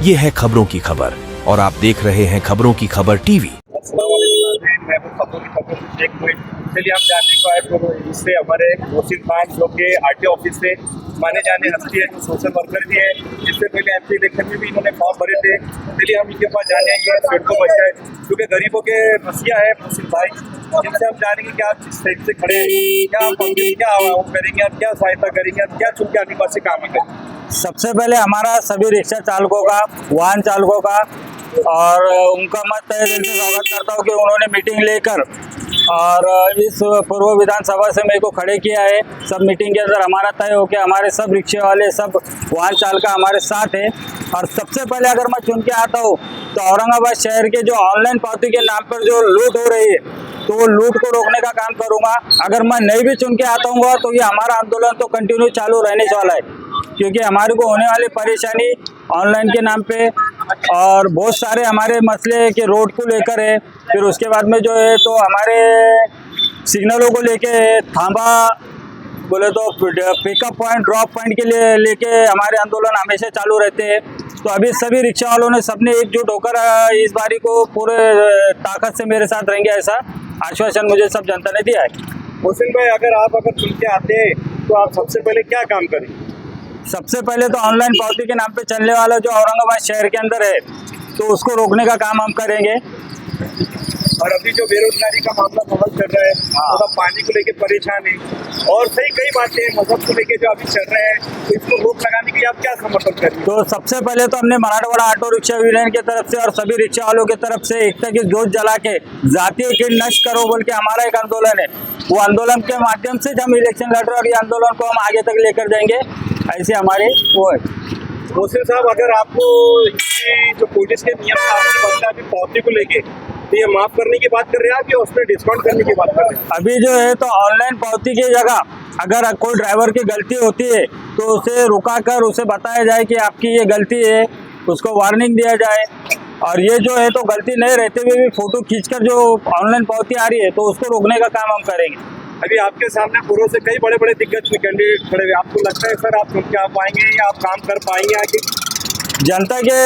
ये है खबरों की खबर और आप देख रहे हैं खबरों की खबर टीवी। चलिए हम जानने को आए तो इससे हमारे मोहसिन खान जो कि आरटीओ ऑफिस से माने जाने हस्ती है, जो सोशल वर्कर भी है, जिससे पहले एमपी इलेक्शन में भी इन्होंने फॉर्म भरे थे। चलिए हम इनके पास जाने ये पेट को बचाए क्योंकि गरीबों के मसीहा है मोहसिन भाई, जिनसे हम जानेंगे कि आप जिस साइड से खड़े हैं, क्या आप क्या आवाज करेंगे, आप क्या सहायता करेंगे, आप क्या चुन के आदिवासी काम करेंगे। सबसे पहले हमारा सभी रिक्शा चालकों का, वाहन चालकों का और उनका मैं तहे दिल से स्वागत करता हूँ कि उन्होंने मीटिंग लेकर और इस पूर्व विधानसभा से मेरे को खड़े किया है। सब मीटिंग के अंदर हमारा तय हो कि हमारे सब रिक्शे वाले, सब वाहन चालक हमारे साथ है। और सबसे पहले अगर मैं चुन के आता हूँ तो औरंगाबाद शहर के जो ऑनलाइन पावती के नाम पर जो लूट हो रही है, तो वो लूट को रोकने का काम करूँगा। अगर मैं नहीं भी चुन के आता हूँ तो ये हमारा आंदोलन तो कंटिन्यू चालू रहने वाला है, क्योंकि हमारे को होने वाली परेशानी ऑनलाइन के नाम पे और बहुत सारे हमारे मसले के रोड को लेकर है। फिर उसके बाद में जो है तो हमारे सिग्नलों को लेके थांबा बोले तो पिकअप पॉइंट, ड्रॉप पॉइंट के लिए लेके हमारे आंदोलन हमेशा चालू रहते हैं। तो अभी सभी रिक्शा वालों ने सबने एकजुट होकर इस बारी को पूरे ताकत से मेरे साथ रहेंगे, ऐसा आश्वासन मुझे सब जनता ने दिया है। मोहसिन भाई, अगर चुन के आते हैं तो आप सबसे पहले क्या काम करें? सबसे पहले तो ऑनलाइन पावती के नाम पे चलने वाला जो औरंगाबाद शहर के अंदर है तो उसको रोकने का काम हम करेंगे। और अभी जो बेरोजगारी का मामला बहुत चल रहा है, थोड़ा पानी को लेके परेशान है और सही कई बातें मजहब को लेके जो अभी चल रहे हैं, तो इसको रोक लगाने के लिए आप क्या समर्थन करेंगे? तो सबसे पहले तो हमने मराठवाड़ा ऑटो रिक्शा यूनियन की तरफ से और सभी रिक्शा वालों की तरफ से एकता की जोत जला के जातीय कीड़ नष्ट करो बोल के हमारा एक आंदोलन है। वो आंदोलन के माध्यम से हम इलेक्शन लड़ रहे हैं और ये आंदोलन को हम आगे तक लेकर जाएंगे, ऐसे हमारे वो है। मोहसिन साहब, अगर आपको जो पुलिस के नियम आपने बताया अभी पावती को लेके, तो ये माफ करने की बात कर रहे हैं आप या उसमें डिस्काउंट करने की बात कर रहे हैं? अभी जो है तो ऑनलाइन पावती की जगह अगर कोई ड्राइवर की गलती होती है तो उसे रुका कर उसे बताया जाए कि आपकी ये गलती है, उसको वार्निंग दिया जाए। और ये जो है तो गलती नहीं रहते हुए भी फोटो खींचकर जो ऑनलाइन पावती आ रही है तो उसको रोकने का काम हम करेंगे। अभी आपके सामने पूर्व से कई बड़े बड़े दिग्गज कैंडिडेट खड़े हुए, आपको लगता है सर आप चुन के आ पाएंगे या आप काम कर पाएंगे आगे? जनता के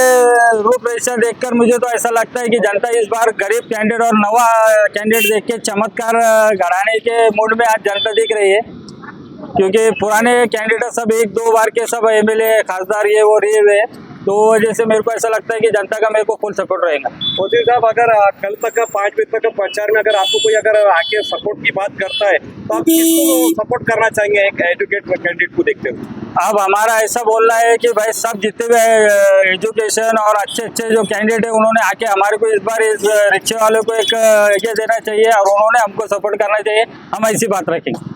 रूपरेखा देखकर मुझे तो ऐसा लगता है कि जनता इस बार गरीब कैंडिडेट और नवा कैंडिडेट देख के चमत्कार गढ़ाने के मूड में आज जनता दिख रही है, क्योंकि पुराने कैंडिडेट सब एक दो बार के सब एमएलए खासदार ये वो रहे हुए, तो वजह से मेरे को ऐसा लगता है कि जनता का मेरे को फुल सपोर्ट रहेगा। मोदी साहब, अगर कल तक का 5 बजे तक का प्रचार में अगर आपको कोई अगर आके सपोर्ट की बात करता है तो आप किसको सपोर्ट करना चाहेंगे एक एजुकेट कैंडिडेट को देखते हुए? अब हमारा ऐसा बोलना है कि भाई सब जितने भी एजुकेशन और अच्छे अच्छे जो कैंडिडेट है उन्होंने आके हमारे को इस बार इस रिक्शे वालों को एक ये देना चाहिए और उन्होंने हमको सपोर्ट करना चाहिए, हम ऐसी बात रखेंगे।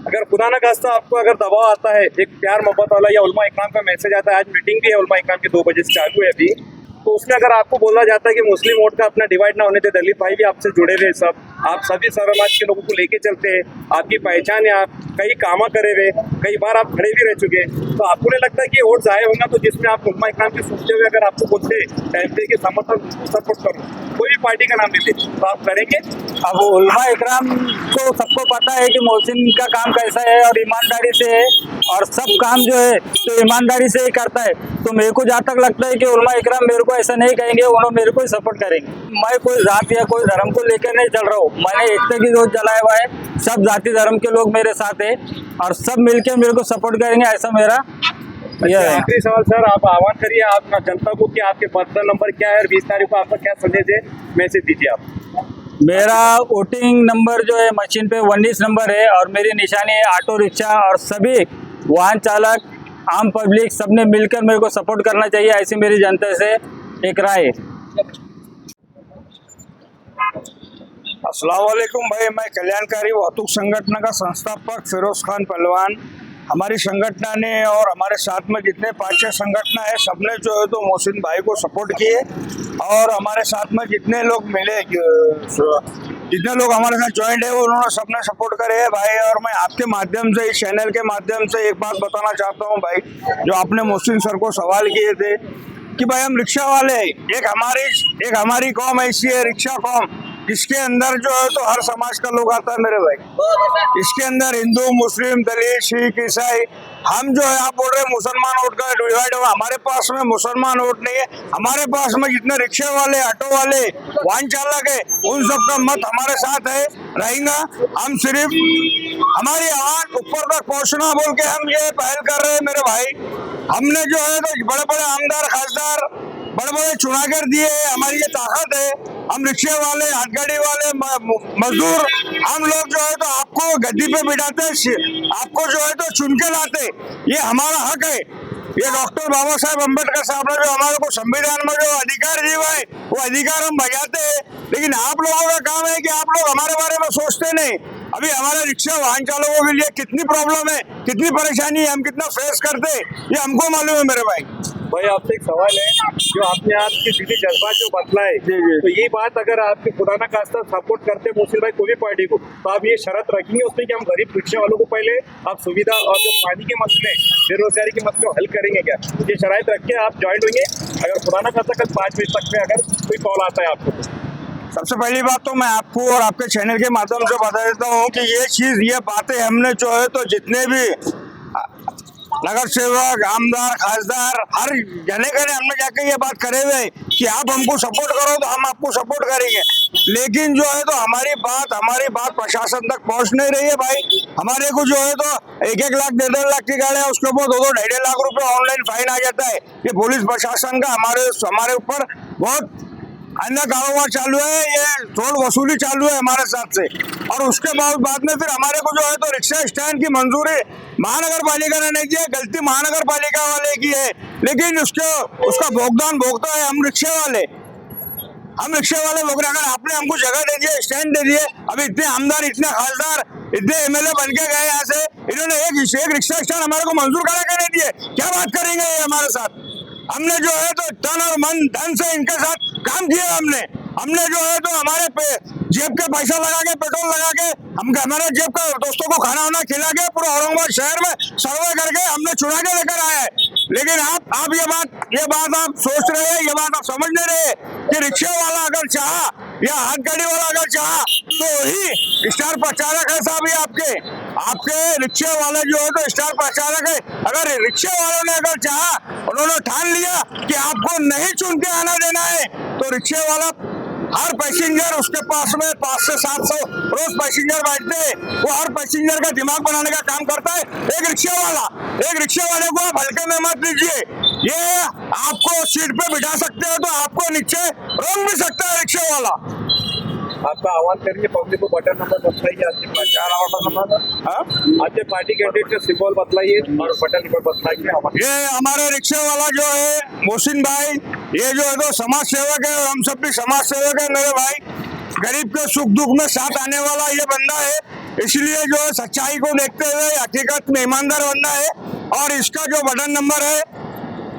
अगर खुदा ना खास्ता आपको अगर दबाव आता है, एक प्यार मोहब्बत वाला या उलमा इकराम का मैसेज आता है, आज मीटिंग भी है उलमा इकराम के 2 बजे से चालू है अभी, तो उसमें अगर आपको बोला जाता है कि मुस्लिम वोट का अपना डिवाइड ना होने दे, दलित भाई भी आपसे जुड़े रहे, सब आप सभी समाज के लोगों को लेके चलते हैं, आपकी पहचान है, आप कई कामा करे हुए, कई बार आप खड़े भी रह चुके, तो आपको नहीं लगता कि वोट जाए होगा? तो जिसमें आप उलमा इकराम की सोचते हुए अगर आपको बोलते एमपी के समर्थन सपोर्ट करो, कोई भी पार्टी का नाम लेते, तो आप करेंगे? अब उलमा इकराम को सबको पता है कि मोहसिन का काम कैसा है और ईमानदारी से है और सब काम जो है तो ईमानदारी से ही करता है। तो मेरे को जहाँ तक लगता है कि उलमा इकराम मेरे को ऐसा नहीं कहेंगे, उन्होंने मेरे को ही सपोर्ट करेंगे। मैं कोई जात या कोई धर्म को लेकर नहीं चल रहा हूँ, मैंने एकता की जोत जलाया हुआ है, सब जाति धर्म के लोग मेरे साथ है और सब मिलकर मेरे को सपोर्ट करेंगे, ऐसा मेरा यह है। आखिरी सवाल सर, आप आह्वान करिए आप जनता को कि आपके मतदान नंबर क्या है और 20 तारीख को आपका क्या संदेश है, मैसेज दीजिए आप। मेरा वोटिंग नंबर जो है मशीन पे 19 नंबर है और मेरी निशानी है ऑटो रिक्शा और सभी वाहन चालक, आम पब्लिक सबने मिलकर मेरे को सपोर्ट करना चाहिए, ऐसी मेरी जनता से एक राय है। अस्सलाम वालेकुम भाई, मैं कल्याणकारी वाहतूक संगठन का संस्थापक फिरोज खान पहलवान। हमारी संगठन ने और हमारे साथ में जितने 5-6 संगठन है सबने जो है तो मोहसिन भाई को सपोर्ट किए और हमारे साथ में जितने लोग मिले, जितने लोग हमारे साथ ज्वाइंट है उन्होंने सबने सपोर्ट करे है भाई। और मैं आपके माध्यम से, इस चैनल के माध्यम से एक बात बताना चाहता हूँ भाई, जो आपने मोहसिन सर को सवाल किए थे कि भाई हम रिक्शा वाले, एक हमारी कौम ऐसी है, रिक्शा कौम, इसके अंदर जो है तो हर समाज का लोग आता है मेरे भाई। इसके अंदर हिंदू, मुस्लिम, दलित, सिख, ईसाई, हम जो है आप बोल रहे हैं मुसलमान वोट का डिवाइड हुआ, हमारे पास में मुसलमान वोट नहीं है। हमारे पास में जितने रिक्शे वाले, ऑटो वाले, वाहन चालक है, उन सबका मत हमारे साथ है रहेगा। हम सिर्फ हमारी आवाज ऊपर तक पहुंचना बोल के हम ये पहल कर रहे हैं मेरे भाई। हमने जो है तो बड़े बड़े आमदार, खासदार, बड़े बड़े चुना कर दिए, हमारी ये ताकत है। हम रिक्शे वाले, हाथगाड़ी वाले, मजदूर, हम लोग जो है तो आपको गद्दी पे बिठाते, आपको जो है तो चुन के लाते, ये हमारा हक है। ये डॉक्टर बाबा साहेब अम्बेडकर साहब ने जो हमारे को संविधान में जो अधिकार दिए है, वो अधिकार हम बजाते हैं। लेकिन आप लोगों का काम है कि आप लोग हमारे बारे में सोचते नहीं। अभी हमारे रिक्शा वाहन चालकों के लिए कितनी प्रॉब्लम है, कितनी परेशानी है, हम कितना फेस करते हैं, ये हमको मालूम है मेरे भाई। भाई आपसे एक सवाल है, जो आपने आपकी दिली जज्बात जो बतलाए, तो ये बात अगर आपके खुदा ना खास्ता सपोर्ट करते मुस्लिम भाई कोई भी पार्टी को, तो आप ये शर्त रखेंगे उसमें कि हम गरीब रिक्शा वालों को पहले आप सुविधा और जो पानी के मसले, बेरोजगारी के मसले हल करेंगे क्या? ये शराइत रख के आप ज्वाइन होंगे अगर खुदा ना खास्ता कल 5 बजे तक में अगर कोई कॉल आता है आपको? सबसे पहली बात तो मैं आपको और आपके चैनल के माध्यम से बता देता हूँ कि ये बातें हमने जो है तो जितने भी नगर सेवक, आमदार, खासदार, हर जने हमने जाके ये बात करे हुए कि आप हमको सपोर्ट करो तो हम आपको सपोर्ट करेंगे। लेकिन जो है तो हमारी बात प्रशासन तक पहुंच नहीं रही है भाई। हमारे को जो है तो 1-1 लाख 1.5 लाख की गाड़ी है, उसके ऊपर 2-2 2.5 लाख रुपए ऑनलाइन फाइन आ जाता है। ये पुलिस प्रशासन का हमारे ऊपर बहुत अन्य कारोबार चालू है, ये टोल वसूली चालू है हमारे साथ से। और उसके बाद में फिर हमारे को जो है तो रिक्शा स्टैंड की मंजूरी महानगर पालिका ने नहीं दी है, गलती महानगर पालिका वाले की है। लेकिन उसका भुगतान भोगता है हम रिक्शे वाले लोग। अगर आपने हमको जगह दे दी है, स्टैंड दे दिए, अभी इतने आमदार, इतने खासदार, इतने एमएलए बन के गए यहाँ से, इन्होंने एक रिक्शा स्टैंड हमारे को मंजूर करा के नहीं दिए। क्या बात करेंगे ये हमारे साथ? हमने जो है तो तन और मन धन से इनके साथ काम किया। हमने जो है तो हमारे जेब के पैसा लगा के, पेट्रोल लगा के, हमारे जेब का दोस्तों को खाना वाना खिला के पूरा औरंगाबाद शहर में सर्वे करके हमने चुना के लेकर आए हैं। लेकिन आप ये बात आप सोच रहे हैं, ये बात आप समझ नहीं रहे कि रिक्शे वाला अगर चाहा या हाथ गाड़ी वाला अगर चाहा तो ही स्टार प्रचारक है साहब। ये आपके रिक्शे वाले जो है तो स्टार प्रचारक है। अगर रिक्शे वालों ने अगर चाहा, उन्होंने ठान लिया कि आपको नहीं चुन के आना देना है, तो रिक्शे वाला हर पैसेंजर उसके पास में 500 से 700 रोज पैसेंजर बैठते हैं, वो हर पैसेंजर का दिमाग बनाने का काम करता है एक रिक्शे वाले को आप हल्के में मत लीजिए। ये आपको सीट पे बिठा सकते हो तो आपको नीचे रोक भी सकता है रिक्शे वाला। आपका आह्वान करेंगे पब्लिक को बटन नंबर बताइए, आपके पार्टी कैंडिडेट का सिंबल बतलाइए और बटन नंबर बतलाइए। ये हमारे रिक्शे वाला जो है मोहसिन भाई, ये जो है तो समाज सेवक है, हम सब भी समाज सेवक है मेरे भाई। गरीब के सुख दुख में साथ आने वाला ये बंदा है, इसलिए जो है सच्चाई को देखते हुए हकीकत में ईमानदार बंदा है। और इसका जो बटन नंबर है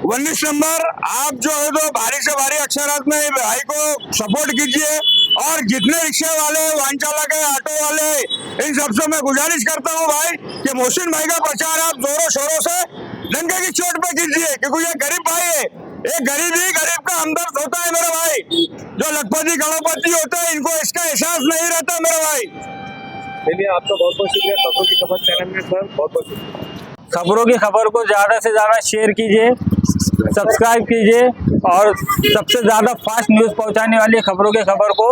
19 नंबर, आप जो है तो भारी से भारी अक्षरात में भाई को सपोर्ट कीजिए। और जितने रिक्शे वाले, वाहन चालक है, ऑटो वाले, इन सबसे मैं गुजारिश करता हूँ भाई कि मोहसिन भाई का प्रचार आप जोरों शोरों से डंके की चोट पे कीजिए, क्योंकि ये गरीब भाई है। एक गरीब का हमदर्द होता है मेरे भाई। जो लखपति करोड़पति होते हैं, इनको इसका एहसास नहीं रहता मेरे भाई। चलिए, आपका बहुत बहुत शुक्रिया खबरों की खबर चैनल में सर, बहुत बहुत शुक्रिया। खबरों की खबर को ज़्यादा से ज़्यादा शेयर कीजिए, सब्सक्राइब कीजिए और सबसे ज़्यादा फास्ट न्यूज़ पहुंचाने वाली खबरों की खबर को